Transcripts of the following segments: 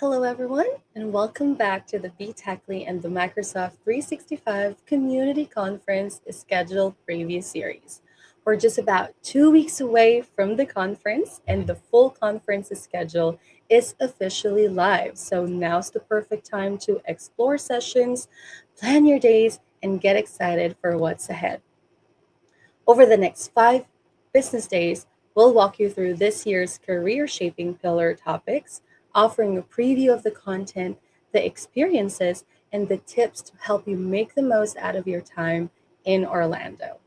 Hello, everyone, and welcome back to the BeTechly and the Microsoft 365 Community Conference scheduled preview series. We're just about 2 weeks away from the conference, and the full conference schedule is officially live. So now's the perfect time to explore sessions, plan your days, and get excited for what's ahead. Over the next 5 business days, we'll walk you through this year's career shaping pillar topics, offering a preview of the content, the experiences, and the tips to help you make the most out of your time in Orlando.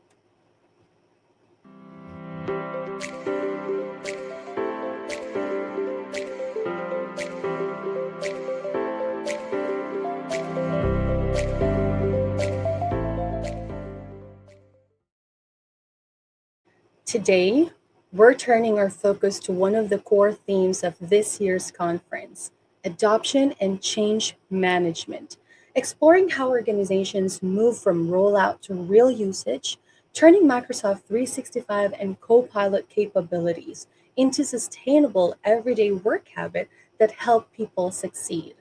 Today, we're turning our focus to one of the core themes of this year's conference: adoption and change management, exploring how organizations move from rollout to real usage, turning Microsoft 365 and Copilot capabilities into sustainable everyday work habit that help people succeed.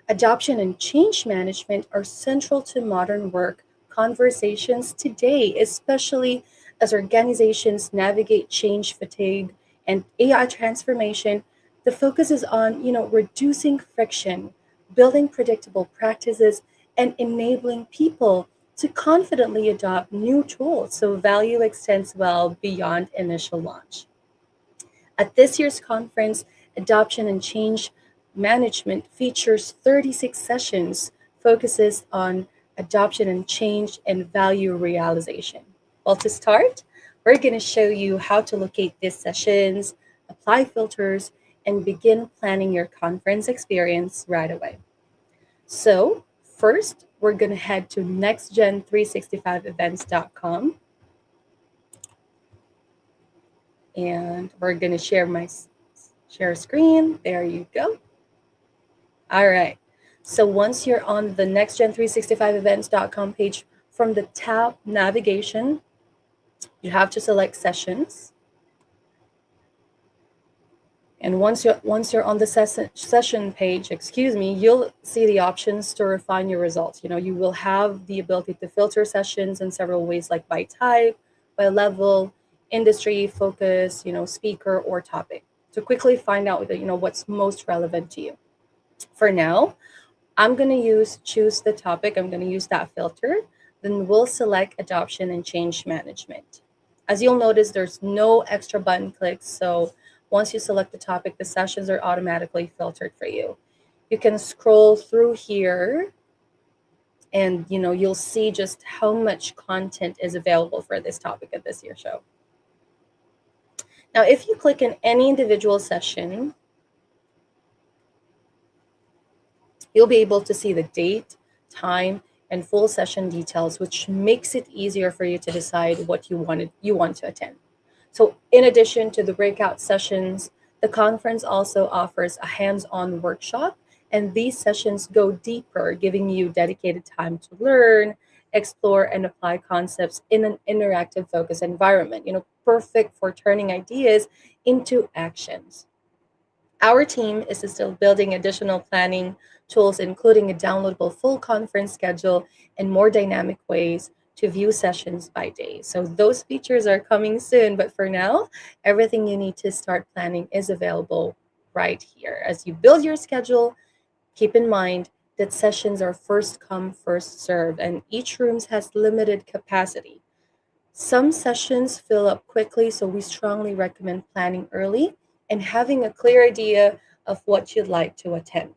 Adoption and change management are central to modern work conversations today, especially as organizations navigate change fatigue and AI transformation. The focus is on, reducing friction, building predictable practices, and enabling people to confidently adopt new tools so value extends well beyond initial launch. At this year's conference, Adoption and Change Management features 36 sessions, focuses on adoption and change and value realization. Well, to start, we're going to show you how to locate these sessions, apply filters, and begin planning your conference experience right away. So, first, we're going to head to nextgen365events.com, and we're going to share screen. There you go. All right. So once you're on the nextgen365events.com page, from the tab navigation, you have to select sessions. And once you're on the session page, you'll see the options to refine your results. You will have the ability to filter sessions in several ways, like by type, by level, industry, focus, speaker or topic, to quickly find out what's most relevant to you. For now, I'm going to choose the topic. I'm going to use that filter. Then we'll select adoption and change management. As you'll notice, there's no extra button clicks. So once you select the topic, the sessions are automatically filtered for you. You can scroll through here and you'll see just how much content is available for this topic at this year's show. Now, if you click in any individual session, you'll be able to see the date, time, and full session details, which makes it easier for you to decide what you want to attend. So in addition to the breakout sessions, the conference also offers a hands-on workshop, and these sessions go deeper, giving you dedicated time to learn, explore, and apply concepts in an interactive focus environment, perfect for turning ideas into actions. Our team is still building additional planning tools, including a downloadable full conference schedule and more dynamic ways to view sessions by day. So those features are coming soon, but for now, everything you need to start planning is available right here. As you build your schedule, keep in mind that sessions are first come, first served, and each room has limited capacity. Some sessions fill up quickly, so we strongly recommend planning early and having a clear idea of what you'd like to attend.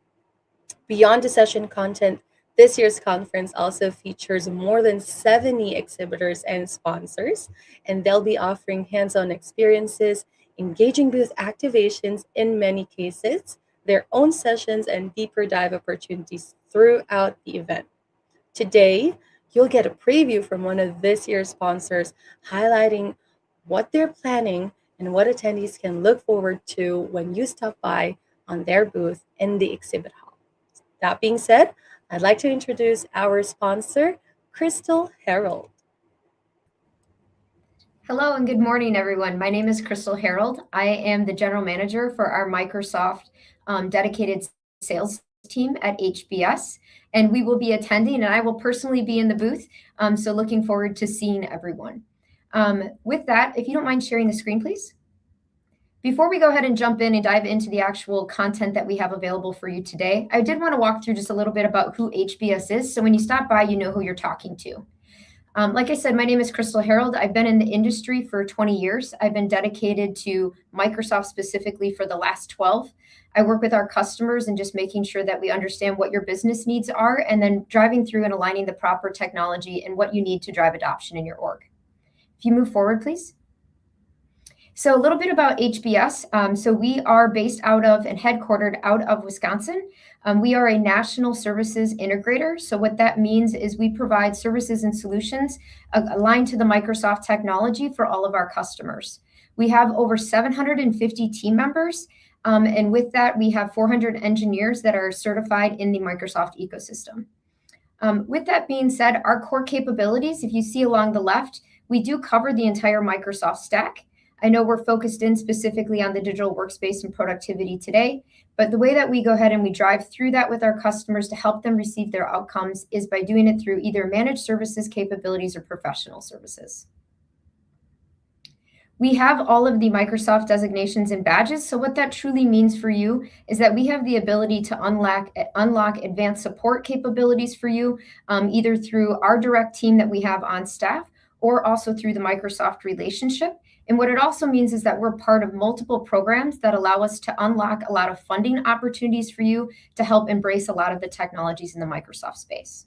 Beyond the session content, this year's conference also features more than 70 exhibitors and sponsors, and they'll be offering hands-on experiences, engaging booth activations, in many cases, their own sessions, and deeper dive opportunities throughout the event. Today, you'll get a preview from one of this year's sponsors, highlighting what they're planning and what attendees can look forward to when you stop by on their booth in the exhibit hall. That being said, I'd like to introduce our sponsor, Crystal Herald. Hello and good morning, everyone. My name is Crystal Harold. I am the general manager for our Microsoft dedicated sales team at HBS, and we will be attending, and I will personally be in the booth. So looking forward to seeing everyone. With that, if you don't mind sharing the screen, please. Before we go ahead and jump in and dive into the actual content that we have available for you today, I did want to walk through just a little bit about who HBS is, so when you stop by, you know who you're talking to. Like I said, my name is Crystal Harold. I've been in the industry for 20 years. I've been dedicated to Microsoft specifically for the last 12. I work with our customers and just making sure that we understand what your business needs are and then driving through and aligning the proper technology and what you need to drive adoption in your org. If you move forward, please. So a little bit about HBS. So we are based out of and headquartered out of Wisconsin. We are a national services integrator. So what that means is we provide services and solutions aligned to the Microsoft technology for all of our customers. We have over 750 team members. And with that, we have 400 engineers that are certified in the Microsoft ecosystem. With that being said, our core capabilities, if you see along the left, we do cover the entire Microsoft stack. I know we're focused in specifically on the digital workspace and productivity today, but the way that we go ahead and we drive through that with our customers to help them receive their outcomes is by doing it through either managed services capabilities or professional services. We have all of the Microsoft designations and badges. So what that truly means for you is that we have the ability to unlock advanced support capabilities for you, either through our direct team that we have on staff or also through the Microsoft relationship. And what it also means is that we're part of multiple programs that allow us to unlock a lot of funding opportunities for you to help embrace a lot of the technologies in the Microsoft space.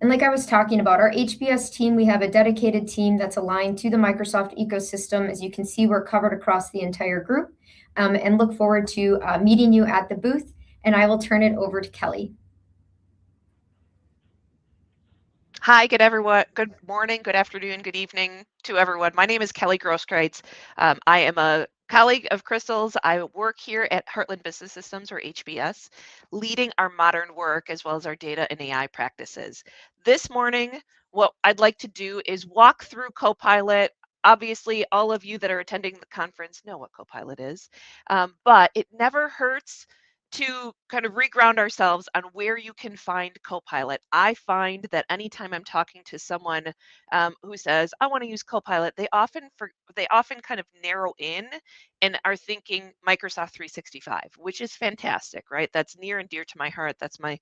And like I was talking about, our HBS team, we have a dedicated team that's aligned to the Microsoft ecosystem. As you can see, we're covered across the entire group, and look forward to meeting you at the booth. And I will turn it over to Kelly. Hi, good everyone. Good morning, good afternoon, good evening to everyone. My name is Kelly Grosskreitz. I am a colleague of Crystal's. I work here at Heartland Business Systems, or HBS, leading our modern work as well as our data and AI practices. This morning, what I'd like to do is walk through Copilot. Obviously, all of you that are attending the conference know what Copilot is, but it never hurts to kind of reground ourselves on where you can find Copilot. I find that anytime I'm talking to someone who says, I want to use Copilot, they often kind of narrow in and are thinking Microsoft 365, which is fantastic, right? That's near and dear to my heart. That's my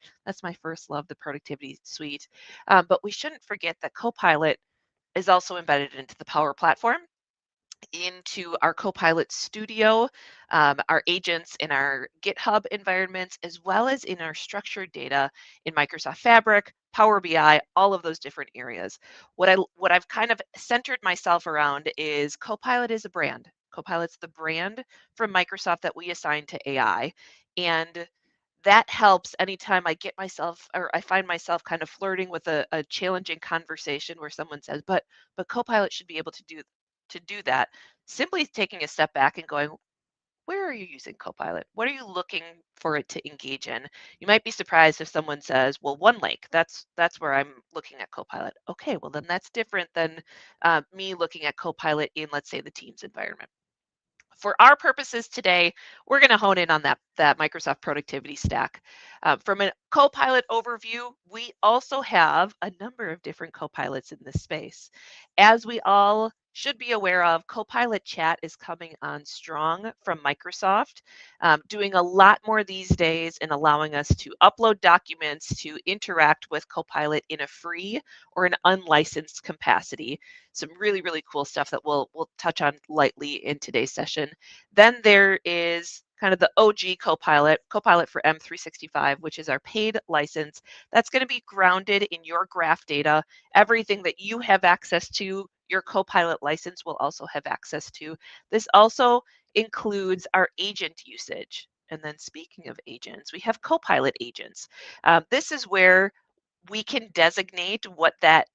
first love, the productivity suite. But we shouldn't forget that Copilot is also embedded into the Power Platform, into our Copilot Studio, our agents in our GitHub environments, as well as in our structured data in Microsoft Fabric, Power BI, all of those different areas. What I've kind of centered myself around is Copilot is a brand. Copilot's the brand from Microsoft that we assign to AI. And that helps anytime I find myself kind of flirting with a challenging conversation where someone says, but Copilot should be able to do that. Simply taking a step back and going, where are you using Copilot? What are you looking for it to engage in? You might be surprised if someone says, well, OneLake, that's where I'm looking at Copilot. Okay, well then that's different than me looking at Copilot in, let's say, the Teams environment. For our purposes today, we're going to hone in on that Microsoft productivity stack. From a Copilot overview, we also have a number of different Copilots in this space. As we all should be aware of, Copilot Chat is coming on strong from Microsoft, doing a lot more these days and allowing us to upload documents to interact with Copilot in a free or an unlicensed capacity. Some really, really cool stuff that we'll touch on lightly in today's session. Then there is kind of the OG Copilot for M365, which is our paid license. That's going to be grounded in your graph data. Everything that you have access to, your Copilot license will also have access to. This also includes our agent usage. And then speaking of agents, we have Copilot agents. This is where we can designate what that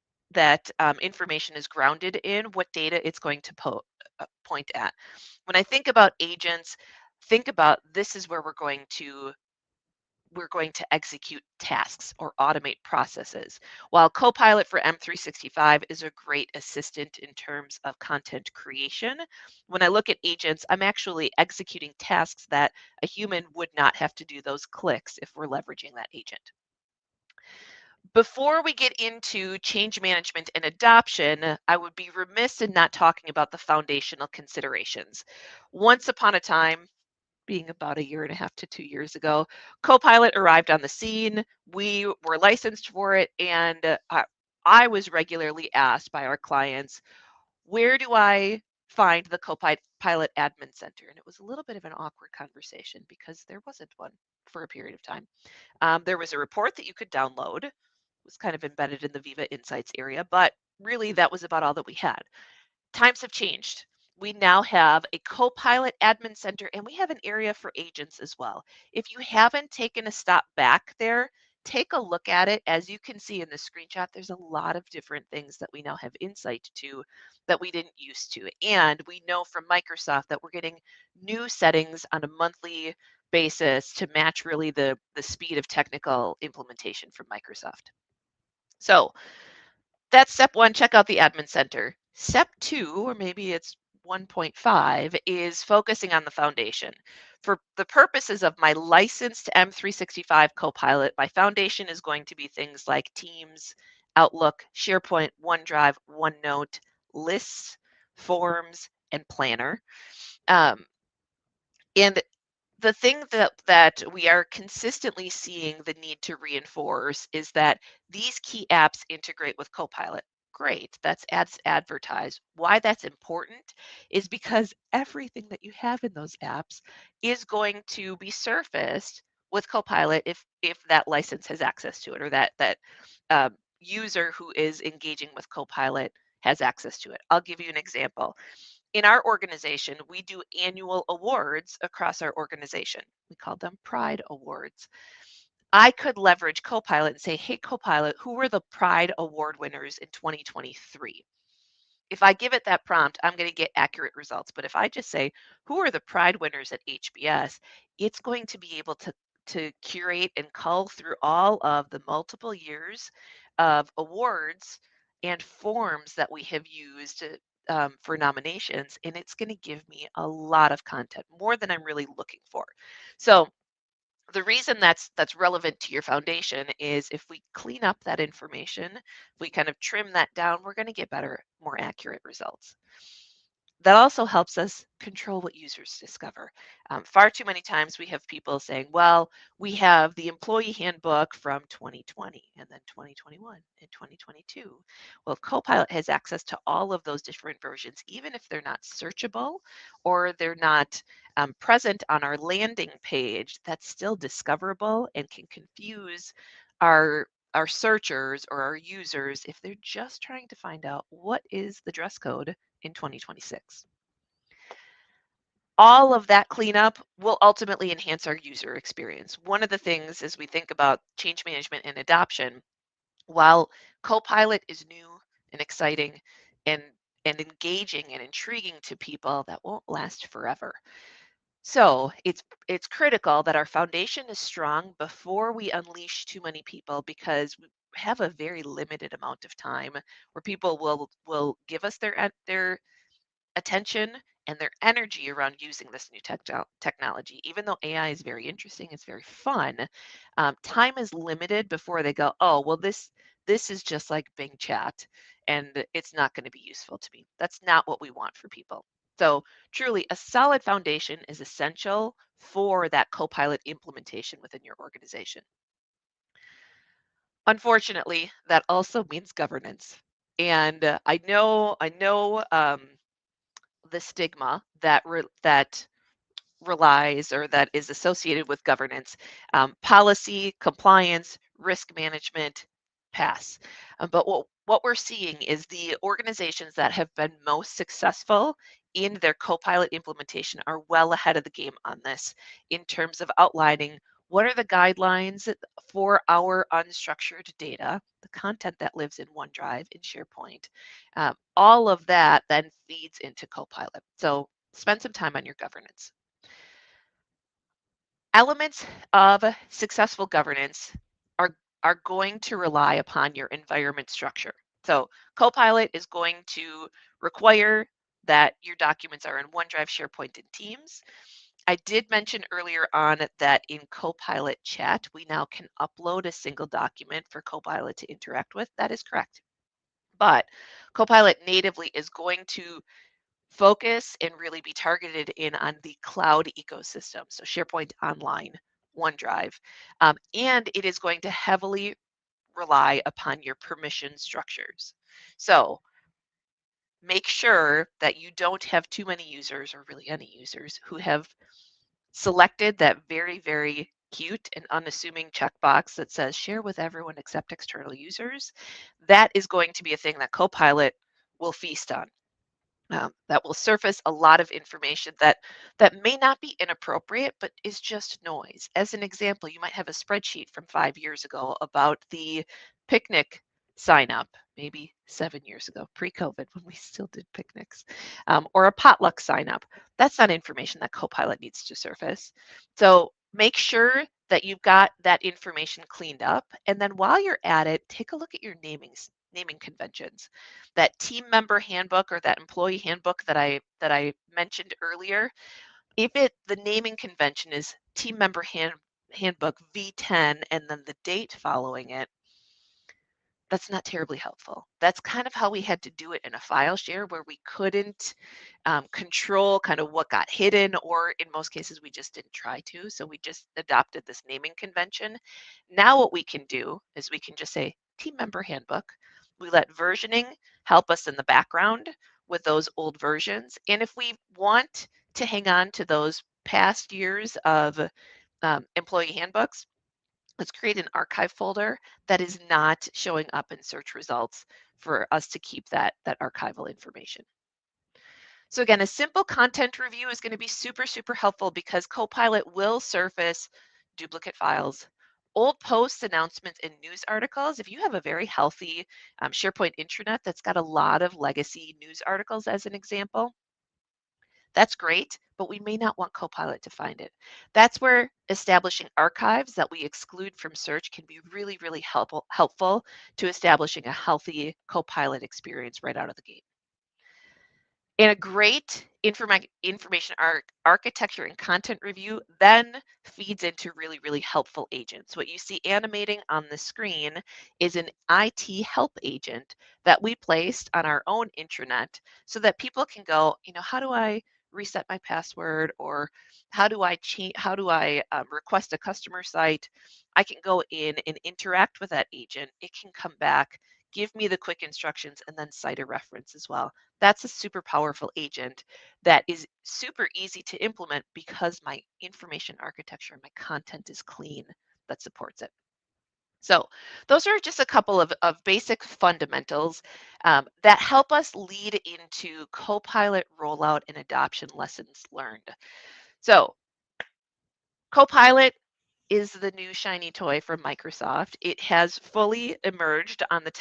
information is grounded in, what data it's going to point at. When I think about agents, think about this is where we're going to we're going to execute tasks or automate processes. While Copilot for M365 is a great assistant in terms of content creation, when I look at agents, I'm actually executing tasks that a human would not have to do those clicks if we're leveraging that agent. Before we get into change management and adoption, I would be remiss in not talking about the foundational considerations. Once upon a time, being about a year and a half to 2 years ago, Copilot arrived on the scene. We were licensed for it, and I was regularly asked by our clients, where do I find the Copilot Admin Center? And it was a little bit of an awkward conversation because there wasn't one for a period of time. There was a report that you could download. It was kind of embedded in the Viva Insights area, but really that was about all that we had. Times have changed. We now have a Copilot Admin Center, and we have an area for agents as well. If you haven't taken a stop back there, take a look at it. As you can see in the screenshot, there's a lot of different things that we now have insight to that we didn't used to. And we know from Microsoft that we're getting new settings on a monthly basis to match really the speed of technical implementation from Microsoft. So that's step one, check out the admin center. Step two, or maybe it's 1.5, is focusing on the foundation. For the purposes of my licensed M365 Copilot, my foundation is going to be things like Teams, Outlook, SharePoint, OneDrive, OneNote, lists, forms, and Planner. And the thing that we are consistently seeing the need to reinforce is that these key apps integrate with Copilot. Great, that's ads advertised. Why that's important is because everything that you have in those apps is going to be surfaced with Copilot if that license has access to it, or that user who is engaging with Copilot has access to it. I'll give you an example. In our organization, we do annual awards across our organization. We call them Pride Awards. I could leverage Copilot and say, hey, Copilot, who were the Pride Award winners in 2023? If I give it that prompt, I'm going to get accurate results. But if I just say, who are the Pride winners at HBS, it's going to be able to curate and cull through all of the multiple years of awards and forms that we have used for nominations, and it's going to give me a lot of content, more than I'm really looking for. So the reason that's relevant to your foundation is if we clean up that information, if we kind of trim that down, we're going to get better, more accurate results. That also helps us control what users discover. Far too many times we have people saying, well, we have the employee handbook from 2020 and then 2021 and 2022. Well, Copilot has access to all of those different versions, even if they're not searchable or they're not present on our landing page, that's still discoverable and can confuse our searchers or our users if they're just trying to find out what is the dress code in 2026. All of that cleanup will ultimately enhance our user experience. One of the things as we think about change management and adoption, while Copilot is new and exciting and engaging and intriguing to people, that won't last forever. So it's critical that our foundation is strong before we unleash too many people, because we have a very limited amount of time where people will give us their attention and their energy around using this new technology. Even though AI is very interesting, it's very fun, time is limited before they go, oh, well, this is just like Bing Chat, and it's not going to be useful to me. That's not what we want for people. So truly, a solid foundation is essential for that Copilot implementation within your organization. Unfortunately, that also means governance. And I know the stigma that relies or that is associated with governance, policy, compliance, risk management, pass. But what we're seeing is the organizations that have been most successful in their Copilot implementation are well ahead of the game on this in terms of outlining what are the guidelines for our unstructured data, the content that lives in OneDrive, in SharePoint. All of that then feeds into Copilot. So spend some time on your governance. Elements of successful governance are going to rely upon your environment structure. So Copilot is going to require that your documents are in OneDrive, SharePoint, and Teams. I did mention earlier on that in Copilot chat, we now can upload a single document for Copilot to interact with. That is correct. But Copilot natively is going to focus and really be targeted in on the cloud ecosystem. So SharePoint Online, OneDrive, and it is going to heavily rely upon your permission structures. So make sure that you don't have too many users or really any users who have selected that very, very cute and unassuming checkbox that says share with everyone except external users. That is going to be a thing that Copilot will feast on. That will surface a lot of information that may not be inappropriate, but is just noise. As an example, you might have a spreadsheet from 5 years ago about the picnic sign up, maybe 7 years ago, pre-COVID, when we still did picnics, or a potluck sign up. That's not information that Copilot needs to surface. So make sure that you've got that information cleaned up. And then while you're at it, take a look at your naming conventions. That team member handbook or that employee handbook that I mentioned earlier, if the naming convention is team member handbook V10 and then the date following it, that's not terribly helpful. That's kind of how we had to do it in a file share where we couldn't control kind of what got hidden, or in most cases, we just didn't try to. So we just adopted this naming convention. Now what we can do is we can just say team member handbook. We let versioning help us in the background with those old versions. And if we want to hang on to those past years of employee handbooks, let's create an archive folder that is not showing up in search results for us to keep that archival information. So again, a simple content review is going to be super, super helpful because Copilot will surface duplicate files, old posts, announcements, and news articles. If you have a very healthy SharePoint intranet that's got a lot of legacy news articles as an example, that's great, but we may not want Copilot to find it. That's where establishing archives that we exclude from search can be really, really helpful to establishing a healthy Copilot experience right out of the gate. And a great information architecture and content review then feeds into really, really helpful agents. What you see animating on the screen is an IT help agent that we placed on our own intranet so that people can go, how do I reset my password, or how do I change, how do I request a customer site? I can go in and interact with that agent. It can come back, give me the quick instructions, and then cite a reference as well. That's a super powerful agent that is super easy to implement because my information architecture and my content is clean that supports it. So those are just a couple of basic fundamentals that help us lead into Copilot rollout and adoption lessons learned. So Copilot is the new shiny toy from Microsoft. It has fully emerged on the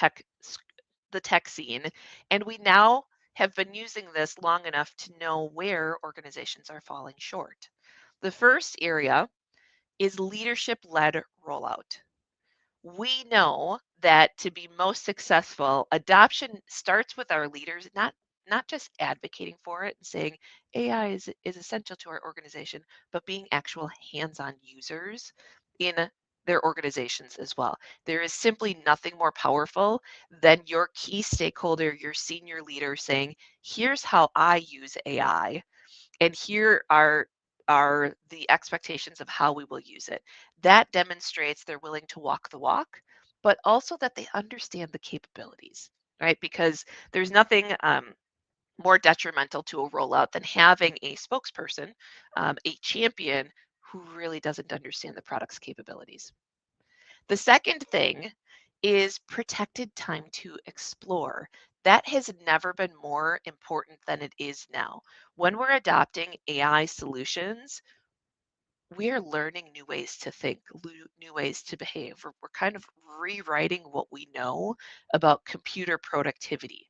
tech scene, and we now have been using this long enough to know where organizations are falling short. The first area is leadership-led rollout. We know that to be most successful, adoption starts with our leaders, not just advocating for it and saying AI is essential to our organization, but being actual hands-on users in their organizations as well. There is simply nothing more powerful than your key stakeholder, your senior leader saying, here's how I use AI, and here are the expectations of how we will use it. That demonstrates they're willing to walk the walk, but also that they understand the capabilities, right? Because there's nothing more detrimental to a rollout than having a spokesperson, a champion who really doesn't understand the product's capabilities. The second thing is protected time to explore. That has never been more important than it is now. When we're adopting AI solutions, we are learning new ways to think, new ways to behave. We're kind of rewriting what we know about computer productivity.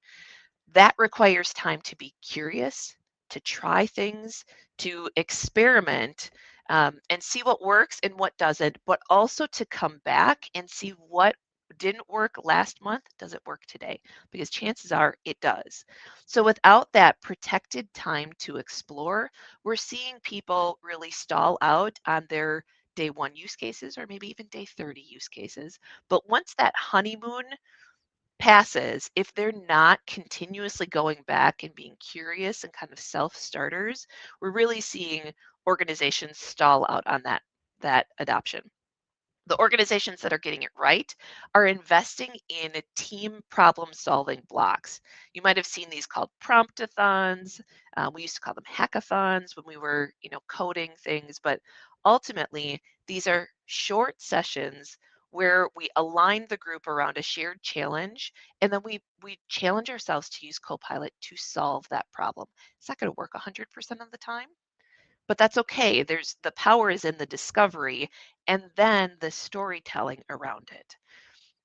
That requires time to be curious, to try things, to experiment, and see what works and what doesn't, but also to come back and see what didn't work last month. Does it work today? Because chances are it does. So without that protected time to explore, we're seeing people really stall out on their day one use cases or maybe even day 30 use cases. But once that honeymoon passes, if they're not continuously going back and being curious and kind of self-starters, we're really seeing organizations stall out on that adoption. The organizations that are getting it right are investing in team problem solving blocks. You might have seen these called promptathons. We used to call them hackathons when we were, coding things, but ultimately these are short sessions where we align the group around a shared challenge, and then we challenge ourselves to use Copilot to solve that problem. It's not going to work 100% of the time, but that's okay. The power is in the discovery and then the storytelling around it.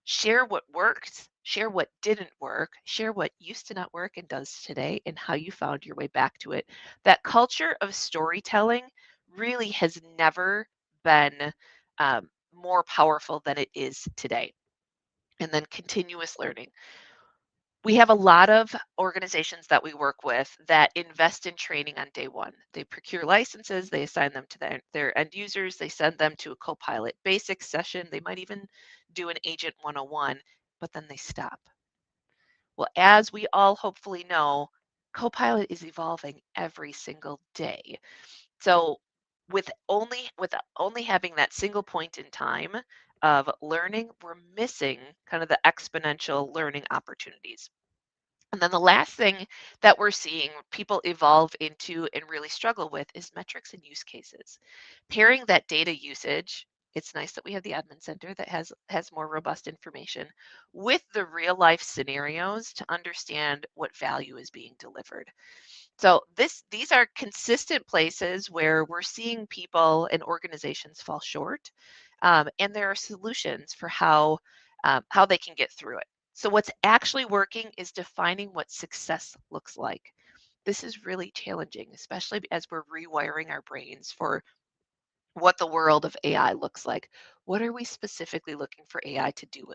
Share what worked, share what didn't work, share what used to not work and does today, and how you found your way back to it. That culture of storytelling really has never been more powerful than it is today. And then continuous learning. We have a lot of organizations that we work with that invest in training on day one. They procure licenses, they assign them to their end users, they send them to a Copilot basics session, they might even do an Agent 101, but then they stop. Well, as we all hopefully know, Copilot is evolving every single day. So with only having that single point in time of learning, we're missing kind of the exponential learning opportunities. And then the last thing that we're seeing people evolve into and really struggle with is metrics and use cases. Pairing that data usage, it's nice that we have the admin center that has more robust information with the real life scenarios to understand what value is being delivered. So these are consistent places where we're seeing people and organizations fall short, and there are solutions for how they can get through it. So what's actually working is defining what success looks like. This is really challenging, especially as we're rewiring our brains for what the world of AI looks like. What are we specifically looking for AI to do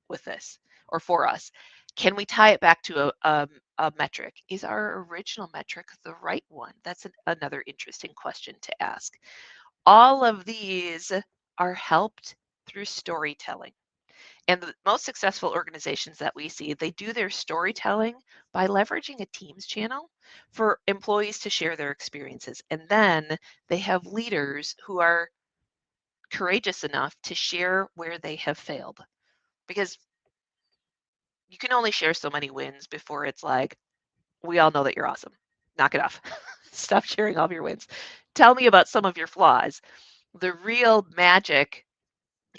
with this or for us? Can we tie it back to a metric? Is our original metric the right one? That's another interesting question to ask. All of these are helped through storytelling. And the most successful organizations that we see, they do their storytelling by leveraging a Teams channel for employees to share their experiences. And then they have leaders who are courageous enough to share where they have failed. Because you can only share so many wins before it's like, we all know that you're awesome. Knock it off. Stop sharing all of your wins. Tell me about some of your flaws. The real magic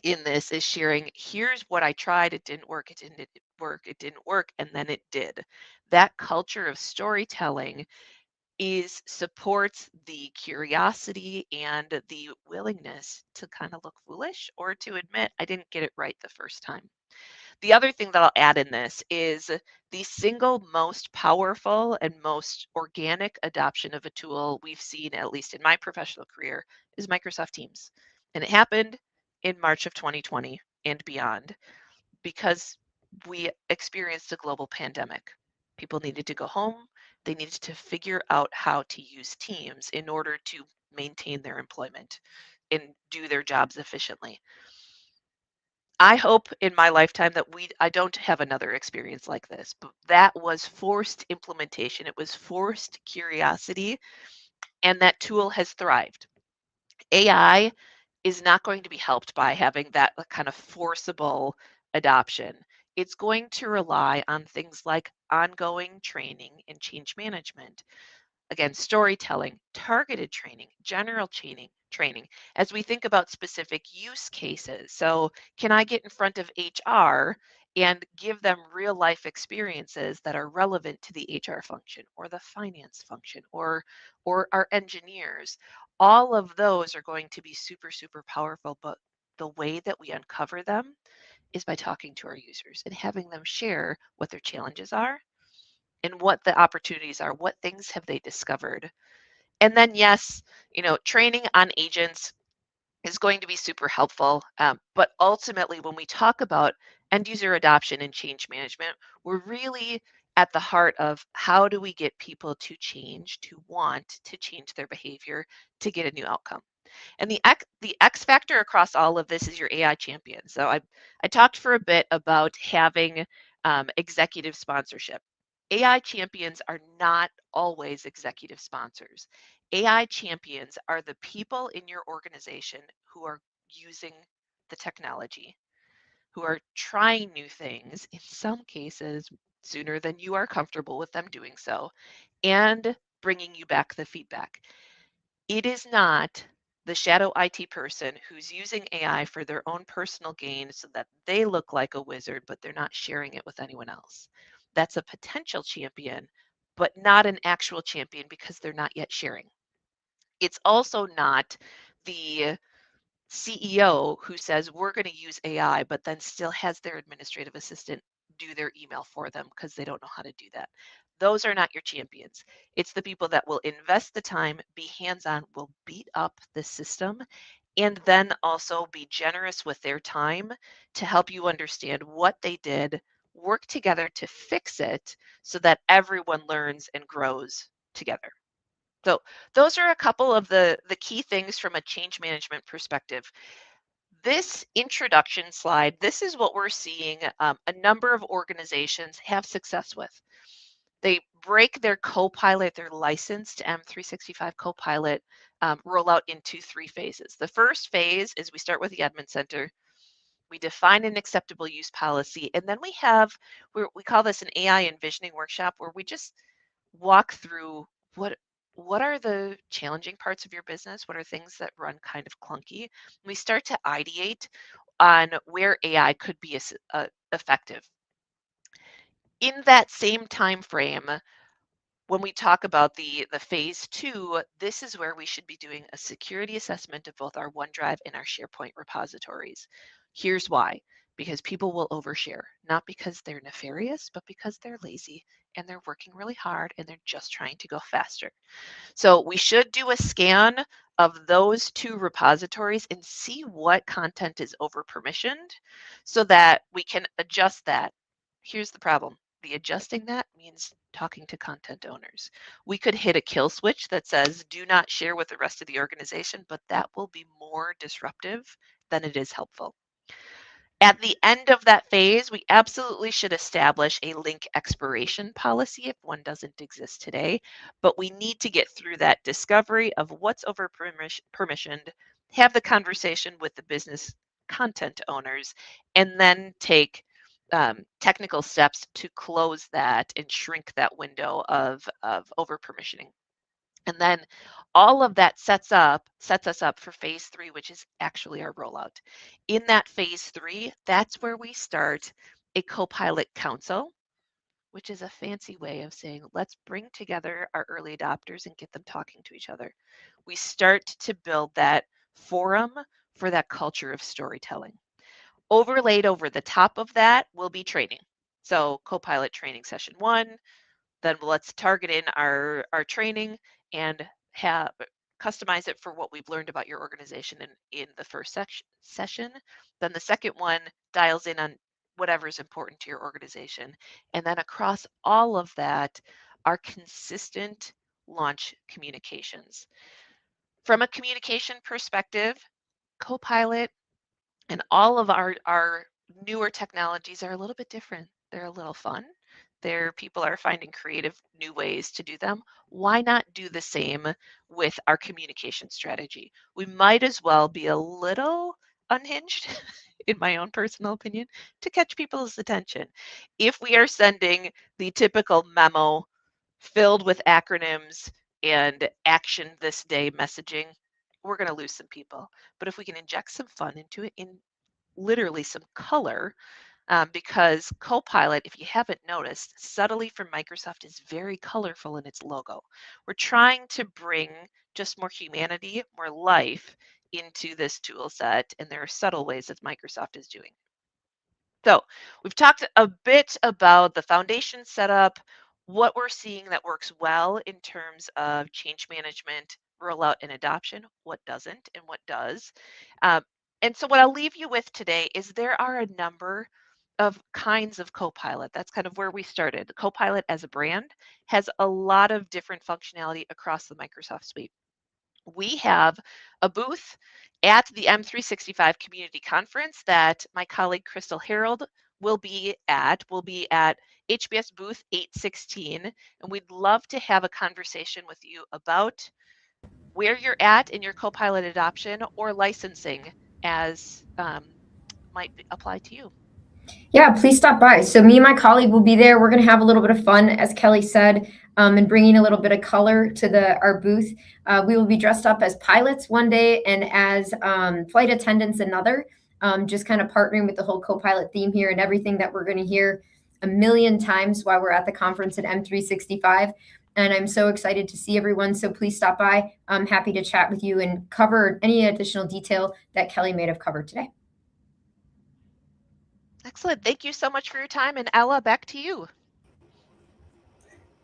in this is sharing, here's what I tried, it didn't work, it didn't work, and then it did. That culture of storytelling is supports the curiosity and the willingness to kind of look foolish or to admit I didn't get it right the first time. The other thing that I'll add in this is the single most powerful and most organic adoption of a tool we've seen, at least in my professional career, is Microsoft Teams. And it happened in March of 2020 and beyond because we experienced a global pandemic. People needed to go home. They needed to figure out how to use Teams in order to maintain their employment and do their jobs efficiently. I hope in my lifetime that I don't have another experience like this, but that was forced implementation. It was forced curiosity, and that tool has thrived. AI is not going to be helped by having that kind of forcible adoption. It's going to rely on things like ongoing training and change management. Again, storytelling, targeted training, general training, as we think about specific use cases. So can I get in front of HR and give them real life experiences that are relevant to the HR function or the finance function or our engineers? All of those are going to be super, super powerful, but the way that we uncover them is by talking to our users and having them share what their challenges are and what the opportunities are, what things have they discovered. And then, yes, training on agents is going to be super helpful. But ultimately, when we talk about end user adoption and change management, we're really at the heart of how do we get people to change, to want to change their behavior to get a new outcome. And the X factor across all of this is your AI champion. So I talked for a bit about having executive sponsorship. AI champions are not always executive sponsors. AI champions are the people in your organization who are using the technology, who are trying new things, in some cases sooner than you are comfortable with them doing so, and bringing you back the feedback. It is not the shadow IT person who's using AI for their own personal gain so that they look like a wizard, but they're not sharing it with anyone else. That's a potential champion, but not an actual champion because they're not yet sharing. It's also not the CEO who says we're going to use AI, but then still has their administrative assistant do their email for them because they don't know how to do that. Those are not your champions. It's the people that will invest the time, be hands on, will beat up the system, and then also be generous with their time to help you understand what they did, work together to fix it so that everyone learns and grows together. So those are a couple of the key things from a change management perspective. This introduction slide, this is what we're seeing a number of organizations have success with. They break their Copilot, their licensed M365 Copilot rollout into 3 phases. The first phase is we start with the admin center. We define an acceptable use policy, and then we call this an AI envisioning workshop where we just walk through what are the challenging parts of your business? What are things that run kind of clunky? We start to ideate on where AI could be effective. In that same time frame, when we talk about the phase 2, this is where we should be doing a security assessment of both our OneDrive and our SharePoint repositories. Here's why. Because people will overshare, not because they're nefarious, but because they're lazy and they're working really hard and they're just trying to go faster. So we should do a scan of those 2 repositories and see what content is over permissioned so that we can adjust that. Here's the problem. The adjusting that means talking to content owners. We could hit a kill switch that says do not share with the rest of the organization, but that will be more disruptive than it is helpful. At the end of that phase, we absolutely should establish a link expiration policy if one doesn't exist today, but we need to get through that discovery of what's over permissioned, have the conversation with the business content owners, and then take technical steps to close that and shrink that window of over permissioning. And then all of that sets us up for phase 3, which is actually our rollout. In that phase 3, that's where we start a Copilot council, which is a fancy way of saying, let's bring together our early adopters and get them talking to each other. We start to build that forum for that culture of storytelling. Overlaid over the top of that will be training. So Copilot training session 1, then let's target in our training and have customize it for what we've learned about your organization in the first session. Then the second one dials in on whatever is important to your organization. And then across all of that are consistent launch communications. From a communication perspective, Copilot and all of our newer technologies are a little bit different. They're a little fun. People are finding creative new ways to do them. Why not do the same with our communication strategy? We might as well be a little unhinged, in my own personal opinion, to catch people's attention. If we are sending the typical memo filled with acronyms and action this day messaging, we're going to lose some people. But if we can inject some fun into it, in literally some color, because Copilot, if you haven't noticed, subtly from Microsoft is very colorful in its logo. We're trying to bring just more humanity, more life into this tool set, and there are subtle ways that Microsoft is doing. So we've talked a bit about the foundation setup, what we're seeing that works well in terms of change management, rollout, and adoption, what doesn't, and what does. Um, and so, what I'll leave you with today is there are a number of kinds of Copilot. That's kind of where we started. Copilot as a brand has a lot of different functionality across the Microsoft suite. We have a booth at the M365 Community Conference that my colleague Crystal Harold will be at. We'll be at HBS booth 816, and we'd love to have a conversation with you about where you're at in your Copilot adoption or licensing as might apply to you. Yeah, please stop by. So me and my colleague will be there. We're going to have a little bit of fun, as Kelly said, and bringing a little bit of color to our booth. We will be dressed up as pilots one day and as flight attendants another, just kind of partnering with the whole Copilot theme here and everything that we're going to hear a million times while we're at the conference at M365. And I'm so excited to see everyone. So please stop by. I'm happy to chat with you and cover any additional detail that Kelly may have covered today. Excellent. Thank you so much for your time. And Ella, back to you.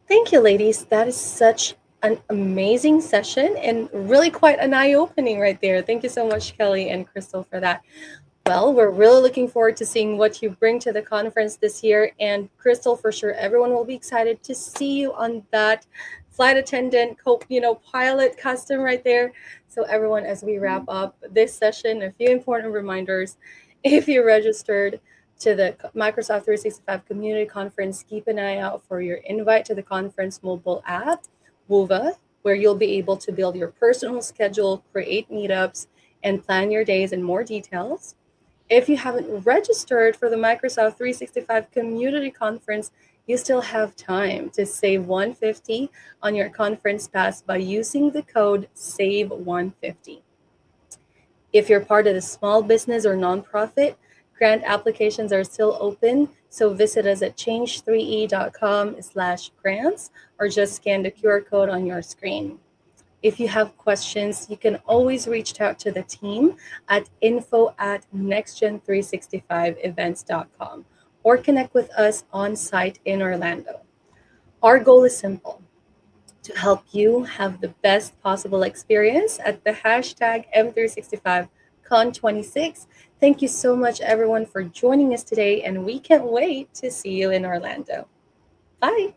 Thank you, ladies. That is such an amazing session and really quite an eye-opening right there. Thank you so much, Kelly and Crystal, for that. Well, we're really looking forward to seeing what you bring to the conference this year. And Crystal, for sure, everyone will be excited to see you on that flight attendant, pilot custom right there. So everyone, as we wrap up this session, a few important reminders. If you registered to the Microsoft 365 Community Conference, keep an eye out for your invite to the conference mobile app, Wova, where you'll be able to build your personal schedule, create meetups, and plan your days in more details. If you haven't registered for the Microsoft 365 Community Conference, you still have time to save $150 on your conference pass by using the code SAVE150. If you're part of the small business or nonprofit, grant applications are still open, so visit us at change3e.com/grants or just scan the QR code on your screen. If you have questions, you can always reach out to the team at info@nextgen365events.com or connect with us on site in Orlando. Our goal is simple: to help you have the best possible experience at the hashtag M365Con26. Thank you so much, everyone, for joining us today, and we can't wait to see you in Orlando. Bye.